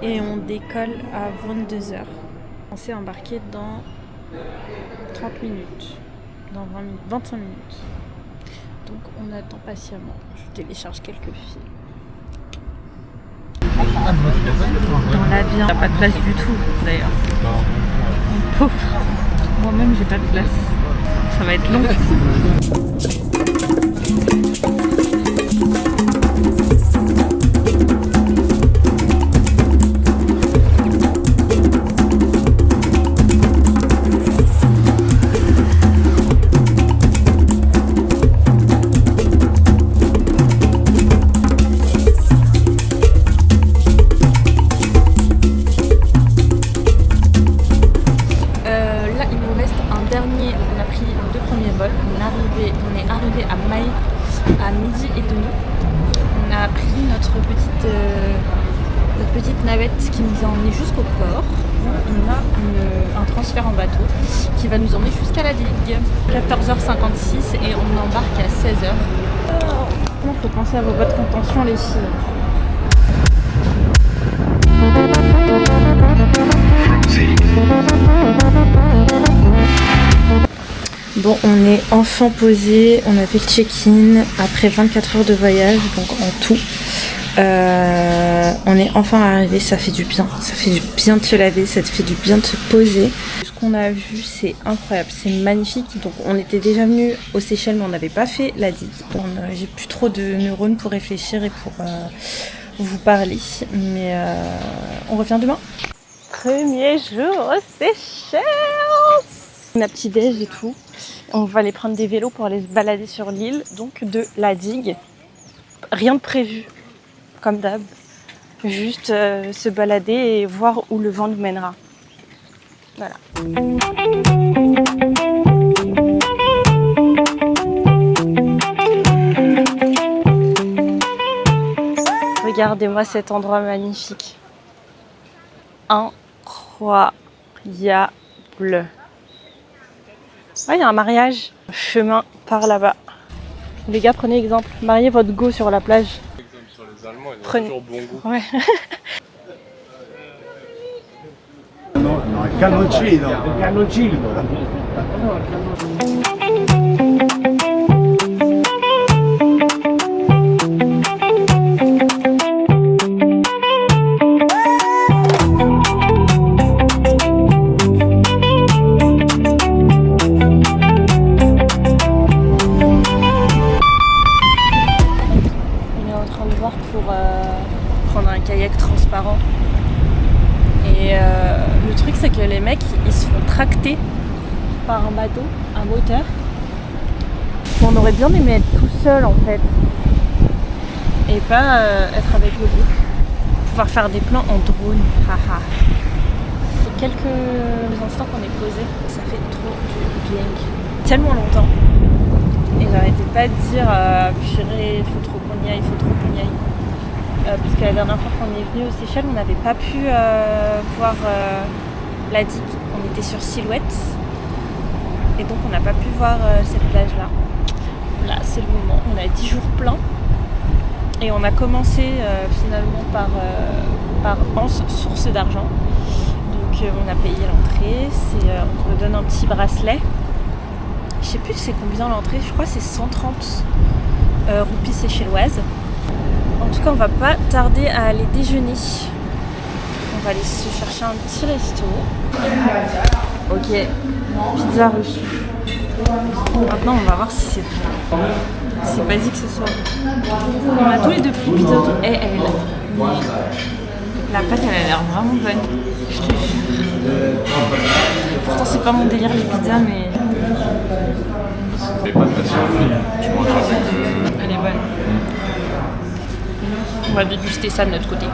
et on décolle à 22h. On s'est embarqué dans 30 minutes, dans 25 minutes. Donc on attend patiemment. Je télécharge quelques films. Dans l'avion, il n'y a pas de place du tout d'ailleurs. Pauvre. Moi-même j'ai pas de place. Ça va être long. On est arrivé à Maï à midi et demi. On a pris notre petite navette qui nous a emmené jusqu'au port. On a un transfert en bateau qui va nous emmener jusqu'à la digue. 14h56 et on embarque à 16h. Il faut penser à vos bonnes contentions les filles. Bon, on est enfin posé, on a fait le check-in après 24 heures de voyage, donc en tout. On est enfin arrivé, ça fait du bien de se laver, ça te fait du bien de se poser. Ce qu'on a vu, c'est incroyable, c'est magnifique. Donc on était déjà venu aux Seychelles, mais on n'avait pas fait la digue. J'ai plus trop de neurones pour réfléchir et pour vous parler, mais on revient demain. Premier jour aux Seychelles. On a petit déj et tout. On va aller prendre des vélos pour aller se balader sur l'île, donc de la digue. Rien de prévu, comme d'hab. Juste se balader et voir où le vent nous mènera. Voilà. Regardez-moi cet endroit magnifique. Incroyable. Ah, il y a un mariage. Chemin par là-bas. Les gars, prenez exemple. Mariez votre go sur la plage. Exemple sur les Allemands, ils ont Prenez. toujours bon goût. Ouais. No, il cannoncino. Il cannoncino. Prendre un kayak transparent et le truc c'est que les mecs ils se font tracter par un bateau, un moteur. On aurait bien aimé être tout seul en fait et pas être avec le groupe, pouvoir faire des plans en drone. Haha. Quelques instants qu'on est posé, ça fait trop du bien, tellement longtemps et j'arrêtais pas de dire purée, il faut trop qu'on y aille, il faut trop qu'on y aille. Puisque la dernière fois qu'on est venu aux Seychelles, on n'avait pas pu voir la digue. On était sur Silhouette et donc on n'a pas pu voir cette plage-là. Là, c'est le moment. On a 10 jours pleins et on a commencé finalement par Anse, source d'argent. Donc on a payé l'entrée. On me donne un petit bracelet. Je sais plus c'est combien l'entrée. Je crois que c'est 130 roupies séchelloises. En tout cas, on va pas tarder à aller déjeuner. On va aller se chercher un petit resto. Ok, pizza reçue. Maintenant, on va voir si c'est bon. C'est pas dit que ce soit bon. On a tous les deux pris pizza. Et elle est là. La pâte, elle a l'air vraiment bonne. Je te jure. Pourtant, c'est pas mon délire les pizzas, mais. Les pâtes, elles sont fines. Tu manges avec. Elle est bonne. On va déguster ça de notre côté.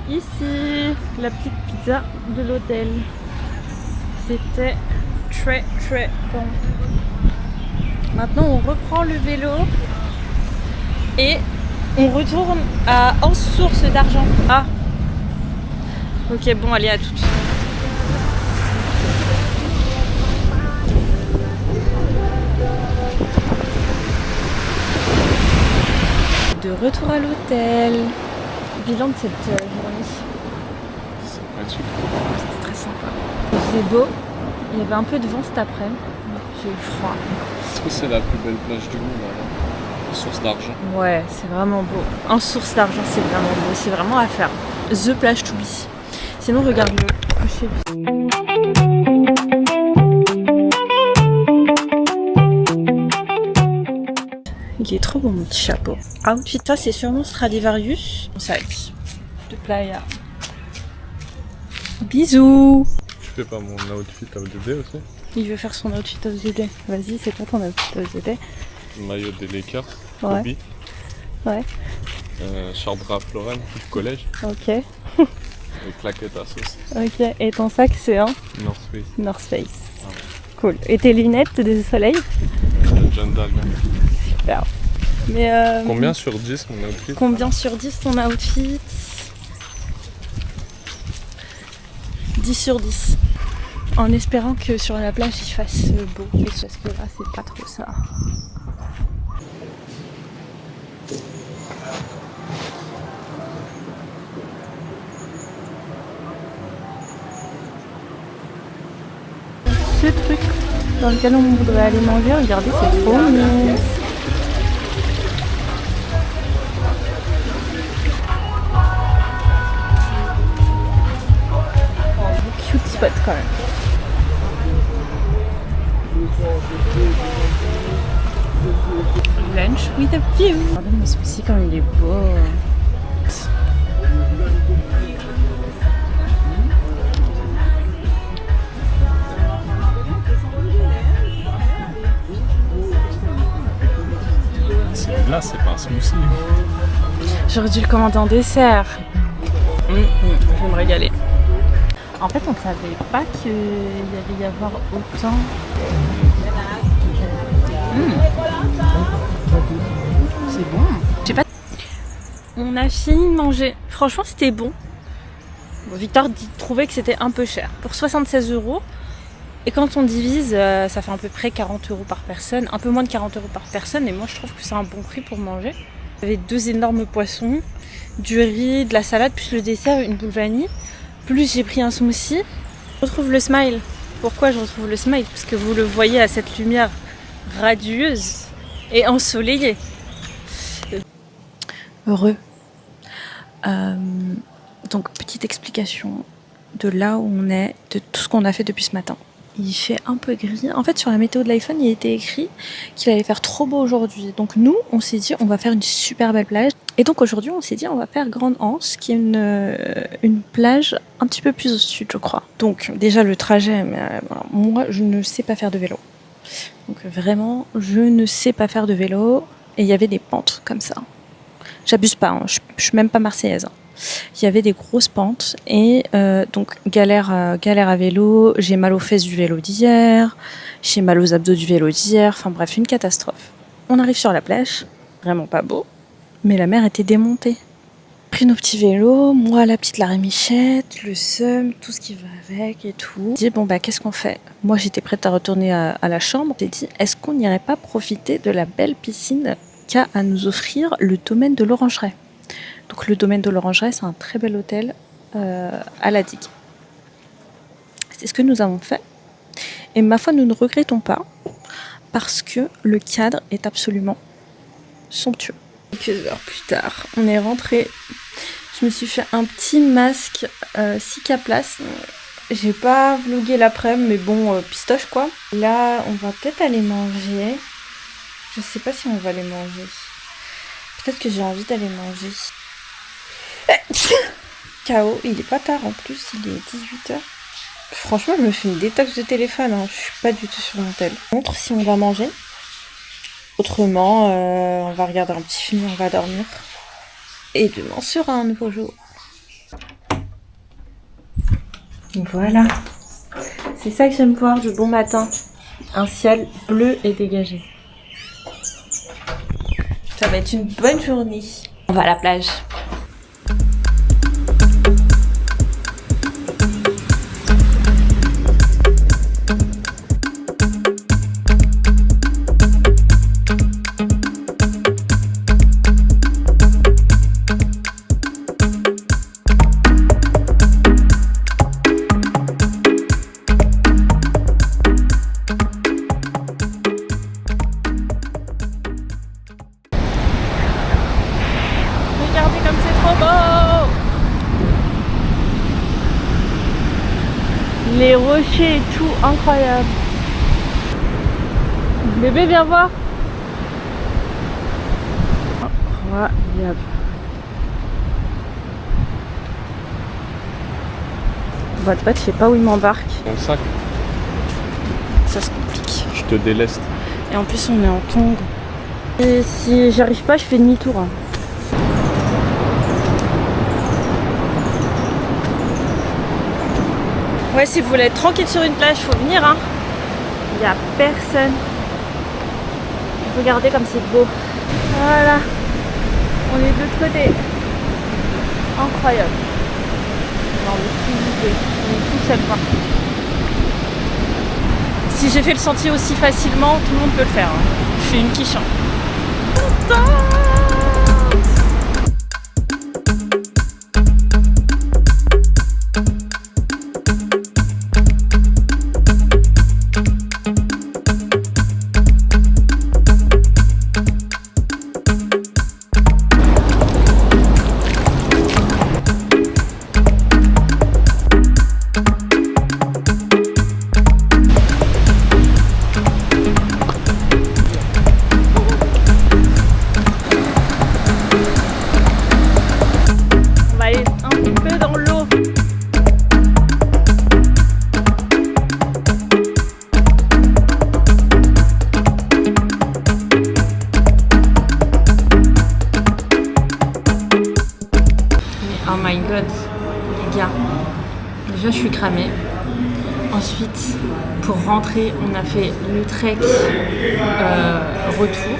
Ici, la petite pizza de l'hôtel. C'était très très bon. Maintenant, on reprend le vélo et on retourne à Anse Source d'Argent. Ah, ok, bon, allez, à toutes. De retour à l'hôtel. Bilan de cette journée. Sympathique. C'était très sympa. Il faisait beau. Il y avait un peu de vent cet après-midi. J'ai eu froid. Est-ce que c'est la plus belle plage du monde alors? Source d'argent. Ouais, c'est vraiment beau. En source d'argent, c'est vraiment beau. C'est vraiment à faire. The plage to be. Sinon, regarde le coucher. Il est trop beau mon petit chapeau. Outfit, toi, c'est sûrement Stradivarius. Mon sac de playa. Bisous. Tu fais pas mon outfit of the day aussi? Il veut faire son outfit of the day. Vas-y, c'est toi ton outfit of the day. Maillot des Lakers, Ouais. Kobe. Ouais. Short Ralph Lauren du collège. Ok. Et claquettes à sauce. Ok. Et ton sac, c'est un North Face. North Face. Ah ouais. Cool. Et tes lunettes de soleil? John Dalton. Super. Mais Combien sur 10 mon outfit? combien sur 10 ton outfit? 10 sur 10. En espérant que sur la plage il fasse beau. Parce que là c'est pas trop ça. Ce truc dans lequel on voudrait aller manger, regardez, c'est trop mignon. Cute spot quand même. Lunch with a view. Regardez mais celui-ci comme il est beau. Là c'est pas un smoothie. J'aurais dû le commander en dessert. Je vais me régaler. En fait, on savait pas qu'il allait y avoir autant. C'est bon. J'ai pas. On a fini de manger. Franchement, c'était bon. Bon, Victor trouvait que c'était un peu cher. Pour 76 €. Et quand on divise, ça fait à peu près 40 € par personne. Un peu moins de 40 € par personne. Et moi, je trouve que c'est un bon prix pour manger. Il y avait 2 énormes poissons, du riz, de la salade, plus le dessert, une boule vanille. Plus j'ai pris un smoothie. Je retrouve le smile. Pourquoi je retrouve le smile? Parce que vous le voyez à cette lumière radieuse et ensoleillée. Heureux. Donc petite explication de là où on est, de tout ce qu'on a fait depuis ce matin. Il fait un peu gris. En fait, sur la météo de l'iPhone, il était écrit qu'il allait faire trop beau aujourd'hui. Donc nous, on s'est dit, on va faire une super belle plage. Et donc aujourd'hui, on s'est dit, on va faire Grande Anse, qui est une plage un petit peu plus au sud, je crois. Donc déjà, le trajet, moi, je ne sais pas faire de vélo. Donc vraiment, je ne sais pas faire de vélo. Et il y avait des pentes comme ça. J'abuse pas, hein. Je suis même pas marseillaise. Hein. Il y avait des grosses pentes et donc galère à vélo, j'ai mal aux fesses du vélo d'hier, j'ai mal aux abdos du vélo d'hier, enfin bref, une catastrophe. On arrive sur la plage, vraiment pas beau, mais la mer était démontée. Pris nos petits vélos, moi la petite la rémichette, le seum, tout ce qui va avec et tout. J'ai dit bon bah qu'est-ce qu'on fait? Moi j'étais prête à retourner à la chambre, j'ai dit est-ce qu'on n'irait pas profiter de la belle piscine qu'a à nous offrir le domaine de l'Orangeraie? Donc le domaine de l'Orangeraie, c'est un très bel hôtel à la digue. C'est ce que nous avons fait. Et ma foi, nous ne regrettons pas parce que le cadre est absolument somptueux. Quelques heures plus tard, on est rentré. Je me suis fait un petit masque Cicaplast. J'ai pas vlogué l'après-midi, mais bon, pistoche quoi. Là, on va peut-être aller manger. Je sais pas si on va aller manger. Peut-être que j'ai envie d'aller manger. KO, il est pas tard en plus, il est 18h. Franchement, je me fais une détox de téléphone, hein. Je suis pas du tout sur mon tel. Montre si on va manger. Autrement, on va regarder un petit film, on va dormir. Et demain sera un nouveau jour. Voilà. C'est ça que j'aime voir du bon matin. Un ciel bleu et dégagé. Ça va être une bonne journée. On va à la plage. Les rochers et tout, incroyable. Bébé, viens voir. Incroyable. Votre pote, je sais pas où il m'embarque. Dans le sac, Ça se complique. je te déleste. Et en plus, on est en tongs. Et si j'arrive pas, je fais demi-tour. Hein. Ouais, si vous voulez être tranquille sur une plage, faut venir. Hein. Il n'y a personne. Regardez comme c'est beau. Voilà. On est de l'autre côté. Incroyable. Non, mais s'il vous plaît, on est tout seul quoi. Si j'ai fait le sentier aussi facilement, tout le monde peut le faire. Hein. Je suis une quiche. Hein. Oh my god, les gars, déjà je suis cramée. Ensuite, pour rentrer, on a fait le trek retour,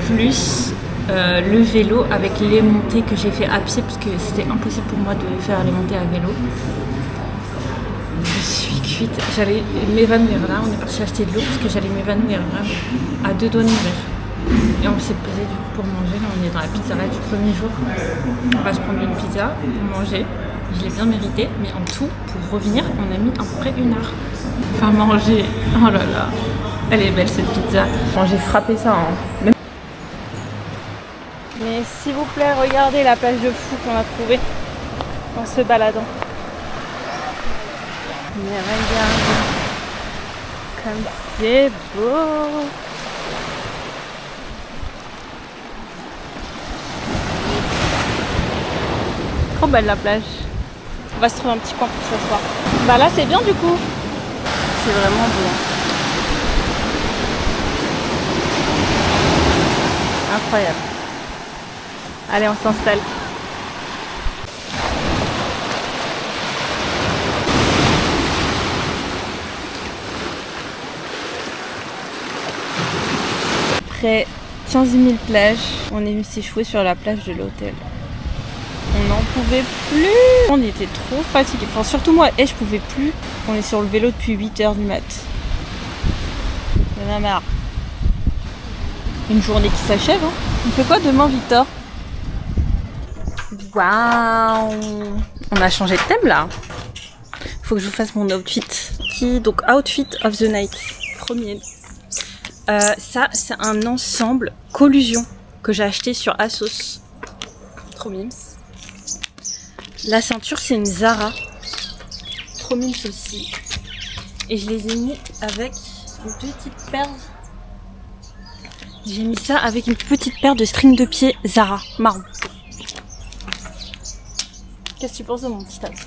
plus le vélo avec les montées que j'ai fait à pied parce que c'était impossible pour moi de faire les montées à vélo. Je suis cuite, j'allais m'évanouir là, on est parti acheter de l'eau parce que j'allais m'évanouir vraiment à 2 doigts de mourir. Et on s'est posé du coup pour manger, là on est dans la pizzeria du premier jour. On va se prendre une pizza pour manger, je l'ai bien mérité, mais en tout, pour revenir, on a mis à peu près 1 heure. Enfin manger, oh là là, elle est belle cette pizza. Bon, j'ai frappé ça hein. Mais s'il vous plaît, regardez la plage de fou qu'on a trouvée en se baladant. Mais regardez, comme c'est beau. Trop belle la plage. On va se trouver un petit coin pour s'asseoir. Bah là c'est bien du coup. C'est vraiment beau. Incroyable. Allez, on s'installe. Après 15 000 plages, on est venu s'échouer sur la plage de l'hôtel. On n'en pouvait plus. On était trop fatigués. Enfin, surtout moi, et je pouvais plus. On est sur le vélo depuis 8h du mat. J'en ai marre. Une journée qui s'achève. Hein. On fait quoi demain, Victor? Waouh! On a changé de thème là. Faut que je vous fasse mon outfit. Donc, outfit of the night. Premier. Ça, c'est un ensemble collusion que j'ai acheté sur Asos. Trop mimes. La ceinture, c'est une Zara. Trop mimes aussi. Et je les ai mis avec une petite paire. J'ai mis ça avec une petite paire de string de pied Zara marron. Qu'est-ce que tu penses de mon petit outfit?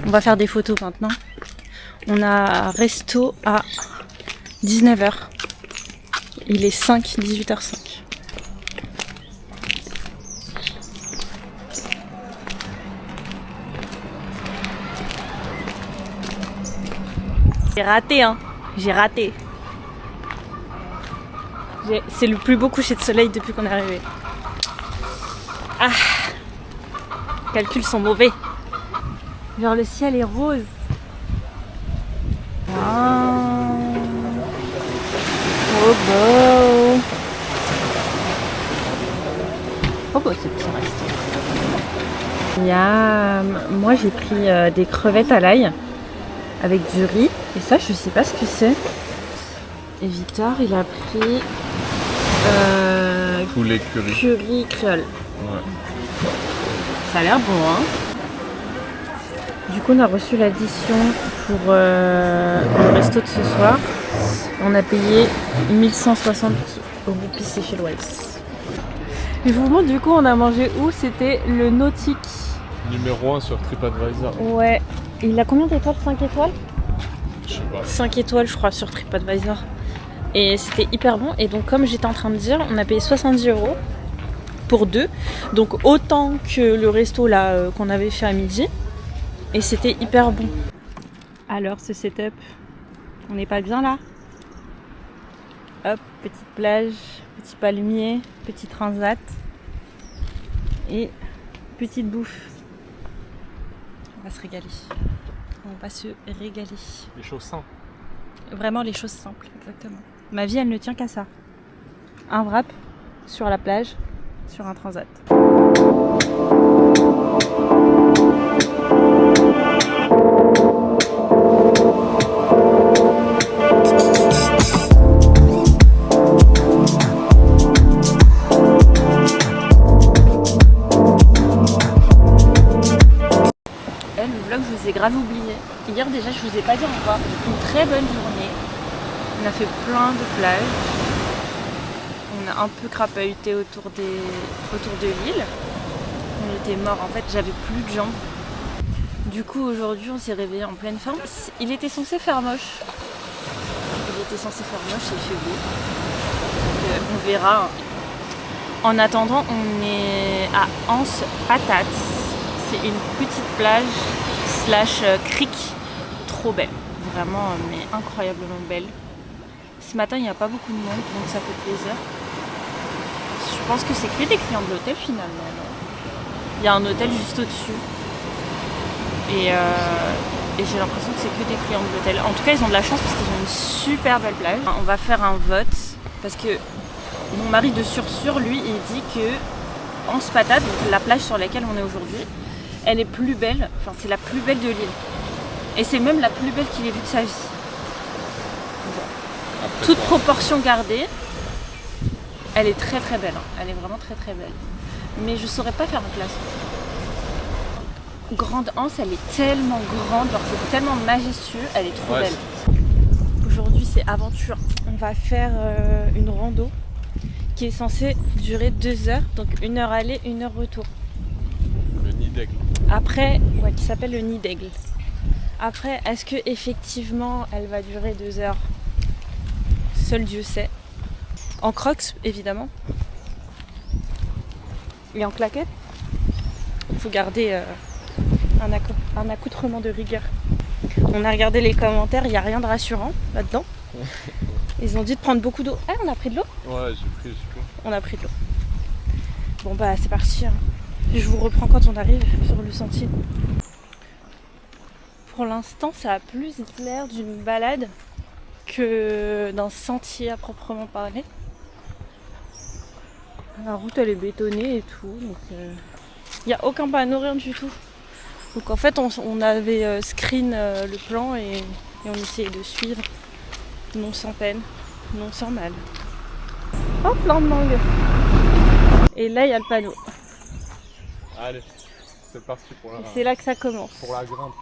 On va faire des photos maintenant. On a resto à 19h. Il est 18h05. J'ai raté, hein. J'ai raté. C'est le plus beau coucher de soleil depuis qu'on est arrivé. Ah. Les calculs sont mauvais. Genre le ciel est rose. Ah. Oh beau. Oh beau ce petit resto. Il y a... Moi j'ai pris des crevettes à l'ail avec du riz. Et ça je sais pas ce que c'est. Et Victor il a pris poulet curry. Curry créole. Ouais. Ça a l'air bon hein. Du coup, on a reçu l'addition pour le resto de ce soir. On a payé 1160 roupies seychelloises. Je vous montre, du coup, on a mangé où? C'était le Nautique. Numéro 1 sur TripAdvisor. Ouais. Il a combien d'étoiles? 5 étoiles? Je sais pas. 5 étoiles, je crois, sur TripAdvisor. Et c'était hyper bon. Et donc, comme j'étais en train de dire, on a payé 70 € pour 2. Donc, autant que le resto là qu'on avait fait à midi. Et c'était hyper bon. Alors, ce setup, on n'est pas bien là? Hop, petite plage, petit palmier, petit transat. Et petite bouffe. On va se régaler. On va se régaler. Les choses simples. Vraiment les choses simples, exactement. Ma vie, elle ne tient qu'à ça. Un wrap sur la plage, sur un transat. Le vlog, je vous ai grave oublié. Hier déjà, je vous ai pas dit au revoir. Une très bonne journée. On a fait plein de plages. On a un peu crapahuté autour de l'île. On était morts, en fait, j'avais plus de jambes. Du coup, aujourd'hui, on s'est réveillé en pleine forme. Il était censé faire moche. Il était censé faire moche et il fait beau. Donc, on verra. En attendant, on est à Anse Patate. C'est une petite plage / crique, trop belle, vraiment mais incroyablement belle. Ce matin il n'y a pas beaucoup de monde donc ça fait plaisir. Je pense que c'est que des clients de l'hôtel finalement. Il y a un hôtel juste au-dessus et j'ai l'impression que c'est que des clients de l'hôtel. En tout cas ils ont de la chance parce qu'ils ont une super belle plage. On va faire un vote parce que mon mari de Sursur lui il dit que Anse Patate, donc la plage sur laquelle on est aujourd'hui, elle est plus belle, enfin c'est la plus belle de l'île. Et c'est même la plus belle qu'il ait vue de sa vie. Bon. Toute proportion gardée, elle est très très belle. Elle est vraiment très très belle. Mais je saurais pas faire un classement. Grande Anse, elle est tellement grande, c'est tellement majestueux, elle est trop belle. Aujourd'hui c'est aventure. On va faire une rando qui est censée durer 2 heures, donc 1 heure aller, 1 heure retour. Le nid d'aigle. Après, ouais, qui s'appelle le nid d'aigle. Après, est-ce que effectivement elle va durer 2 heures? Seul Dieu sait. En crocs, évidemment. Et en claquettes. Il faut garder un accoutrement de rigueur. On a regardé les commentaires, il n'y a rien de rassurant là-dedans. Ils ont dit de prendre beaucoup d'eau. Ah, on a pris de l'eau? Ouais, j'ai pris. On a pris de l'eau. Bon bah c'est parti. Hein. Je vous reprends quand on arrive sur le sentier. Pour l'instant, ça a plus l'air d'une balade que d'un sentier à proprement parler. La route elle est bétonnée et tout, donc il n'y a aucun panneau, rien du tout. Donc en fait on avait screen le plan et on essayait de suivre, non sans peine, non sans mal. Oh, plein de mangue. Et là il y a le panneau. Allez, c'est parti pour la grimpe. C'est là que ça commence. Pour la grimpe.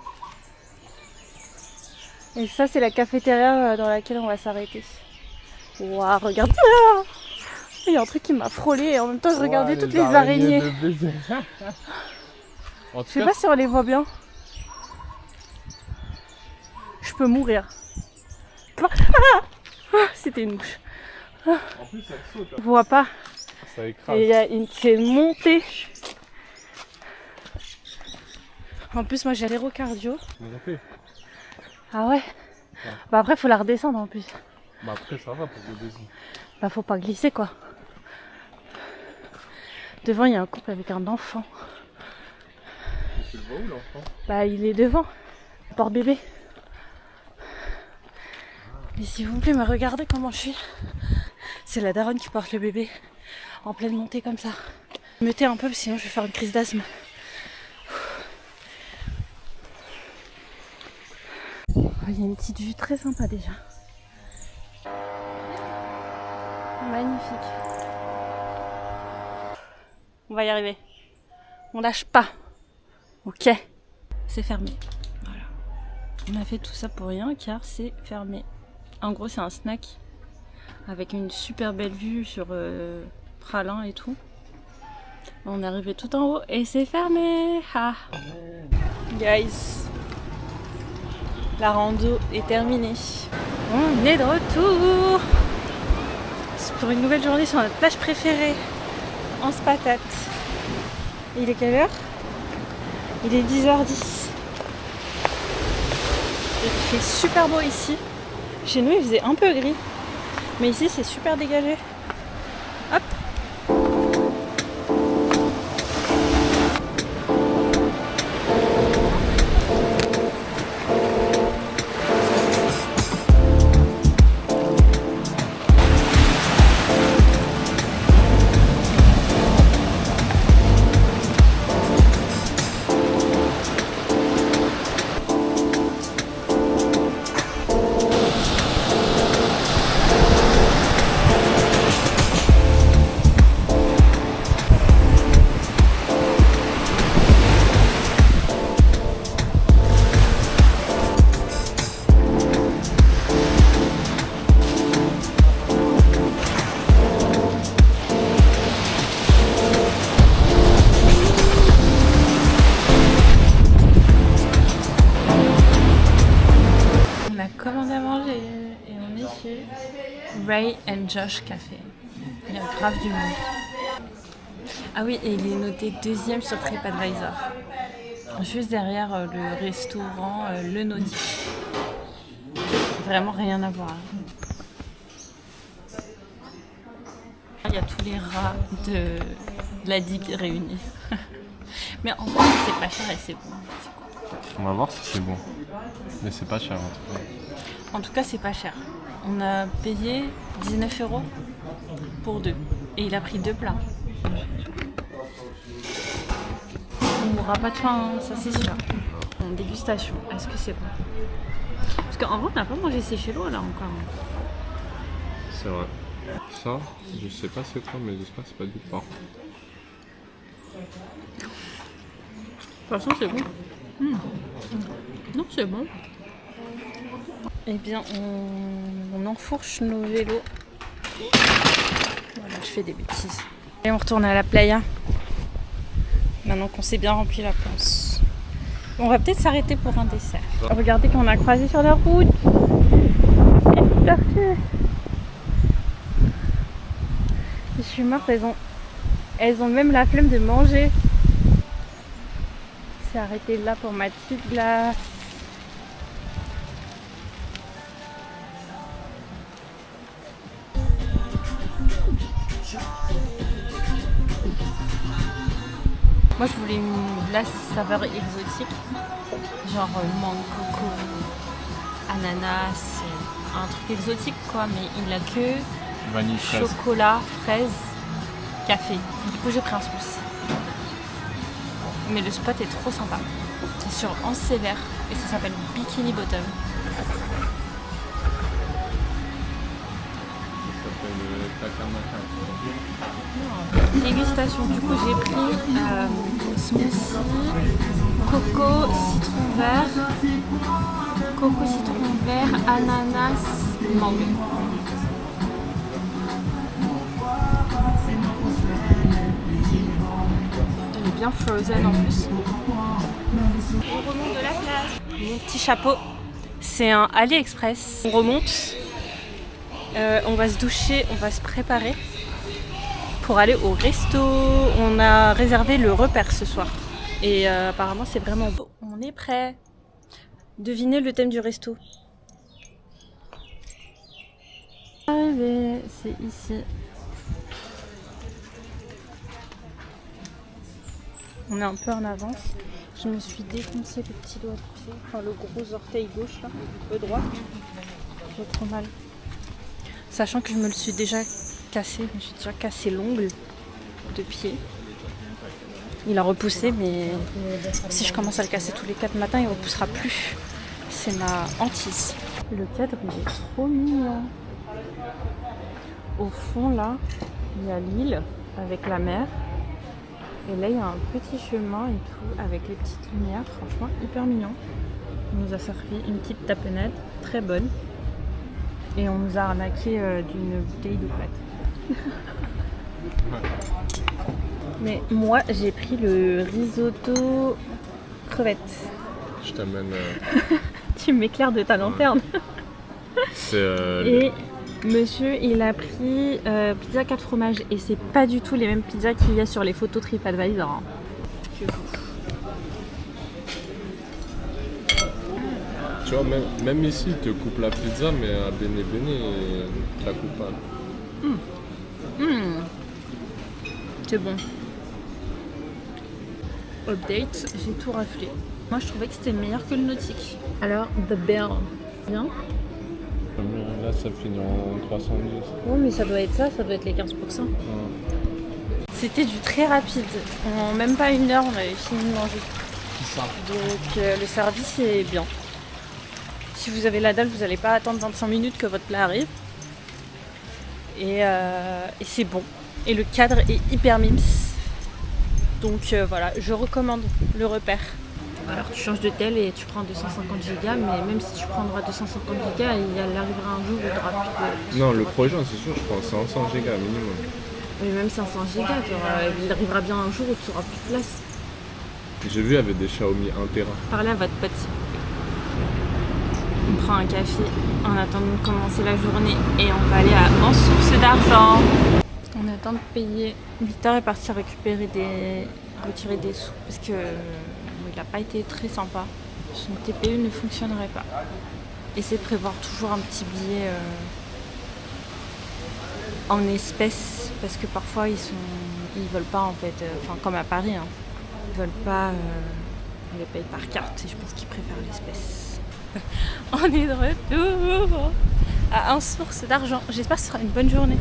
Et ça c'est la cafétéria dans laquelle on va s'arrêter. Waouh, regarde ça. Il y a un truc qui m'a frôlé et en même temps je regardais toutes les araignées. Je sais pas si on les voit bien. Je peux mourir. C'était une mouche. En plus, ça saute. On voit pas. Ça écrase. Et il y a une c'est montée. En plus, moi j'ai zéro cardio. Ah ouais? Bah après, faut la redescendre en plus. Bah après, ça va pour le descendre. Bah faut pas glisser quoi. Devant, il y a un couple avec un enfant. Tu le vois où l'enfant? Bah il est devant. Porte bébé. Mais s'il vous plaît, me regardez comment je suis. C'est la daronne qui porte le bébé en pleine montée comme ça. Me tais un peu, sinon je vais faire une crise d'asthme. Il y a une petite vue très sympa déjà. Magnifique. On va y arriver. On lâche pas. Ok. C'est fermé. On a fait tout ça pour rien car c'est fermé. En gros, c'est un snack avec une super belle vue sur Praslin et tout. On est arrivé tout en haut et c'est fermé. Ah. Guys, la rando est terminée. On est de retour. C'est pour une nouvelle journée sur notre plage préférée, en Spatate. Il est quelle heure? Il est 10h10. Il fait super beau ici. Chez nous il faisait un peu gris, mais ici c'est super dégagé. Hop. Commandé à manger et on est chez Ray and Josh Café. Il y a grave du monde. Ah oui, et il est noté 2e sur TripAdvisor. Juste derrière le restaurant Le Nautique. Vraiment rien à voir. Il y a tous les rats de la digue réunis. Mais en vrai, c'est pas cher et c'est bon. On va voir si c'est bon. Mais c'est pas cher en tout cas. En tout cas, c'est pas cher. On a payé 19 € pour 2. Et il a pris 2 plats. On n'aura pas de faim, hein, ça c'est sûr. En dégustation, est-ce que c'est bon? Parce qu'en vrai, on n'a pas mangé séchello là encore. C'est vrai. Ça, je sais pas c'est quoi, mais j'espère que c'est pas du porc. De toute façon, c'est bon. Non, c'est bon. Eh bien, on enfourche nos vélos. Voilà, je fais des bêtises. Et on retourne à la playa. Maintenant qu'on s'est bien rempli la panse. On va peut-être s'arrêter pour un dessert. Regardez qu'on a croisé sur la route. C'est parfait. Je suis morte, elles ont même la flemme de manger. On s'est arrêté là pour ma petite glace. Moi je voulais une glace saveur exotique, genre mangue, coco, ananas, un truc exotique quoi, mais il a que Vanille fraise. chocolat, fraise, café. Du coup j'ai pris un smoothie. Mais le spot est trop sympa. C'est sur Anse Sévère et ça s'appelle Bikini Bottom. Dégustation, du coup j'ai pris smoothie, coco, citron vert, ananas, mangue. Elle est bien frozen en plus. On remonte de la plage. Mon petit chapeau, c'est un AliExpress. On remonte, on va se doucher, on va se préparer pour aller au resto. On a réservé le repère ce soir et apparemment c'est vraiment beau. On est prêt. Devinez le thème du resto. Arrivé, c'est ici. On est un peu en avance. Je me suis défoncé le petit doigt de pied, enfin le gros orteil gauche là, le droit. J'ai trop mal. Sachant que je me le suis déjà cassé, j'ai déjà cassé l'ongle de pied. Il a repoussé, mais si je commence à le casser tous les 4 matins, il ne repoussera plus. C'est ma hantise. Le cadre, il est trop mignon. Au fond, là, il y a l'île avec la mer. Et là, il y a un petit chemin et tout, avec les petites lumières. Franchement, hyper mignon. On nous a servi une petite tapenade, très bonne. Et on nous a arnaqué d'une bouteille d'eau plate. Mais moi, j'ai pris le risotto crevette. Je t'amène. Tu m'éclaires de ta lanterne. C'est. Et monsieur, il a pris pizza 4 fromages. Et c'est pas du tout les mêmes pizzas qu'il y a sur les photos TripAdvisor. Hein. Tu vois, même ici, ils te coupent la pizza, mais à Bene Bene, ils te la coupent pas. C'est bon. Update, j'ai tout raflé. Moi, je trouvais que c'était meilleur que le nautique. Alors, The Bear, bien. Là, ça finit en 310. Oui, mais ça doit être ça doit être les 15%. C'était du très rapide. En même pas une heure, on avait fini de manger. C'est ça. Donc, le service est bien. Si vous avez la dalle, vous n'allez pas attendre 25 minutes que votre plat arrive. Et c'est bon. Et le cadre est hyper mimes. Donc voilà, je recommande le repère. Alors tu changes de tel et tu prends 250 Go, mais même si tu prendras 250 Go, il arrivera un jour où tu n'auras plus de... Non, le prochain, c'est sûr, je prends 500 Go minimum. Mais même 500 Go, il arrivera bien un jour où tu n'auras plus de place. J'ai vu, il y avait des Xiaomi 1 Tera. Parlez à votre pote. On prend un café en attendant de commencer la journée et on va aller en source d'argent. On attend de payer. Victor est parti retirer des sous parce que il n'a pas été très sympa. Son TPE ne fonctionnerait pas. Essayez de prévoir toujours un petit billet en espèces parce que parfois ils veulent pas en fait, enfin comme à Paris, hein, ils veulent pas les payer par carte et je pense qu'ils préfèrent l'espèce. On est de retour à un source d'argent. J'espère que ce sera une bonne journée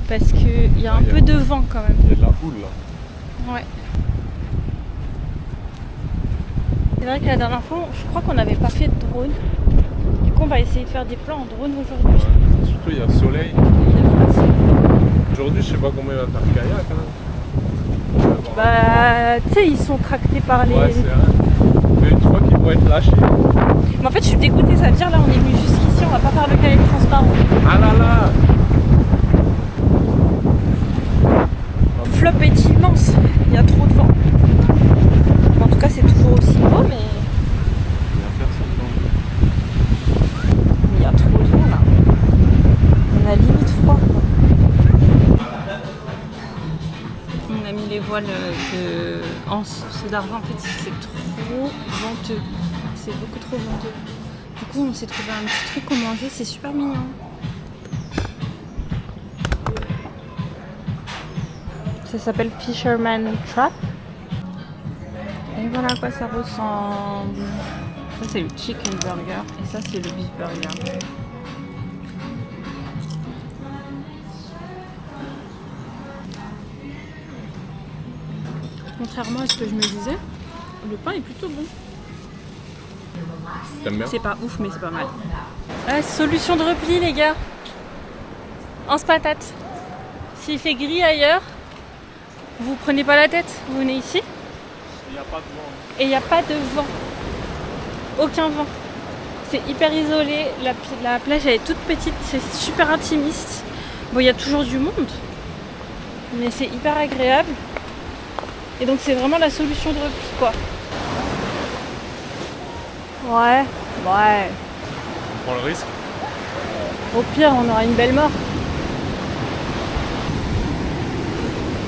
parce qu'il y a un peu de vent quand même. Il y a de la houle là. Ouais. C'est vrai que la dernière fois, je crois qu'on n'avait pas fait de drone. Du coup, on va essayer de faire des plans en drone aujourd'hui. Ouais. Surtout, il y a le soleil. Aujourd'hui, je sais pas combien il va faire kayak. Hein. Bah, tu sais, ils sont tractés par les... Ouais, c'est vrai. Mais une fois qu'ils vont être lâchés. Mais en fait, je suis dégoûtée, ça veut dire là, on est venu jusqu'ici, on va pas faire le kayak transparent. Ah là là. Le flop est immense, il y a trop de vent. En tout cas, c'est toujours aussi beau, mais... Il y a personne dedans. Mais il y a trop de vent là. On a limite froid. On a mis les voiles en source d'argent. En fait, c'est trop venteux. C'est beaucoup trop venteux. Du coup, on s'est trouvé un petit truc qu'on mangeait. C'est super mignon. Ça s'appelle Fisherman Trap. Et voilà à quoi ça ressemble. Ça, c'est le chicken burger. Et ça, c'est le beef burger. Contrairement à ce que je me disais, le pain est plutôt bon. T'aimes bien? C'est pas ouf, mais c'est pas mal. Ah, solution de repli, les gars. En patate. S'il fait gris ailleurs, vous prenez pas la tête, vous venez ici. Il n'y a pas de vent. Et il n'y a pas de vent. Aucun vent. C'est hyper isolé. La plage elle est toute petite, c'est super intimiste. Bon, il y a toujours du monde, mais c'est hyper agréable. Et donc c'est vraiment la solution de repli, quoi. Ouais. On prend le risque. Au pire, on aura une belle mort.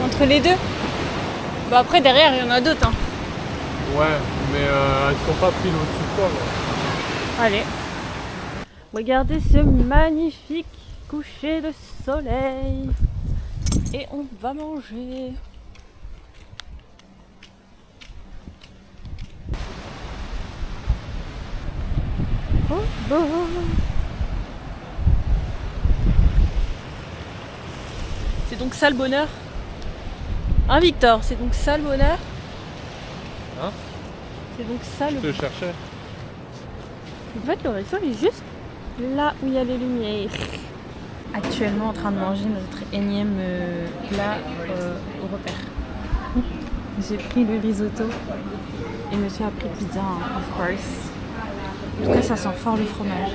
Entre les deux. Bon, après, derrière, il y en a d'autres. Hein. Ouais, mais elles sont pas prises au-dessus de toi. Là. Allez. Regardez ce magnifique coucher de soleil. Et on va manger. Oh, oh. C'est donc ça le bonheur. Hein, Victor, c'est donc ça le bonheur. Hein? C'est donc ça le Je bonheur. te cherchais. En fait, le resto est juste là où il y a les lumières. Actuellement en train de manger notre énième plat au repère. J'ai pris le risotto et monsieur a pris pizza, of course. En tout cas, ça sent fort le fromage.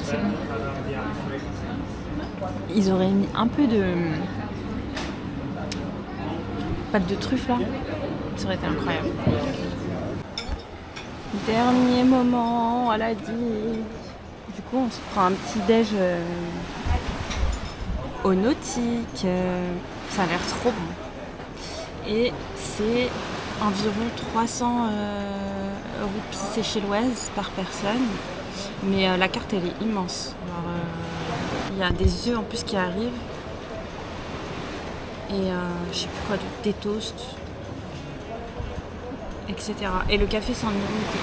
C'est bon. Ils auraient mis un peu de pâte de truffe là. Ça aurait été incroyable. Dernier moment à la dîner. Du coup, on se prend un petit déj au Nautique. Ça a l'air trop bon. Et c'est environ 300 roupies séchelloises par personne. Mais la carte, elle est immense. Il y a des œufs en plus qui arrivent. Et je sais plus quoi d'autre, des toasts, etc. Et le café, c'est en illimité.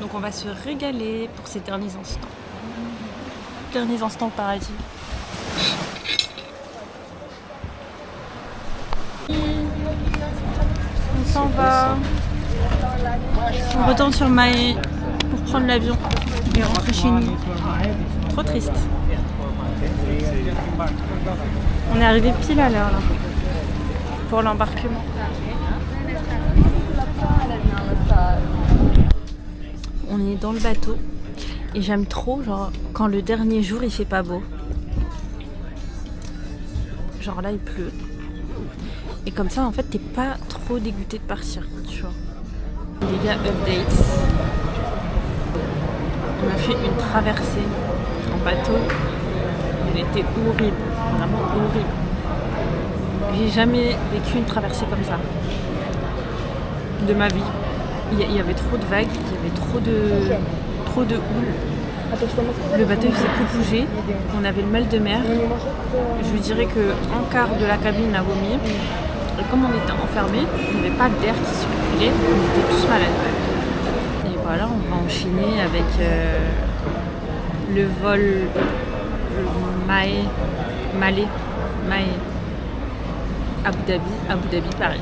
Donc on va se régaler pour ces derniers instants. Derniers instants au paradis. On s'en va. On retourne sur Maé pour prendre l'avion et rentrer chez nous. Trop triste. On est arrivé pile à l'heure là pour l'embarquement. On est dans le bateau et j'aime trop genre quand le dernier jour il fait pas beau. Genre là il pleut. Et comme ça en fait t'es pas trop dégoûté de partir, tu vois. Les gars, updates. On a fait une traversée en bateau. Elle était horrible, vraiment horrible. J'ai jamais vécu une traversée comme ça de ma vie. Il y avait trop de vagues, il y avait trop de houle. Le bateau il faisait que bouger, on avait le mal de mer. Je vous dirais qu'un quart de la cabine a vomi. Et comme on était enfermés, il n'y avait pas d'air qui circulait, on était tous malades. Et voilà, on va enchaîner avec le vol Maé, Abu Dhabi, Paris.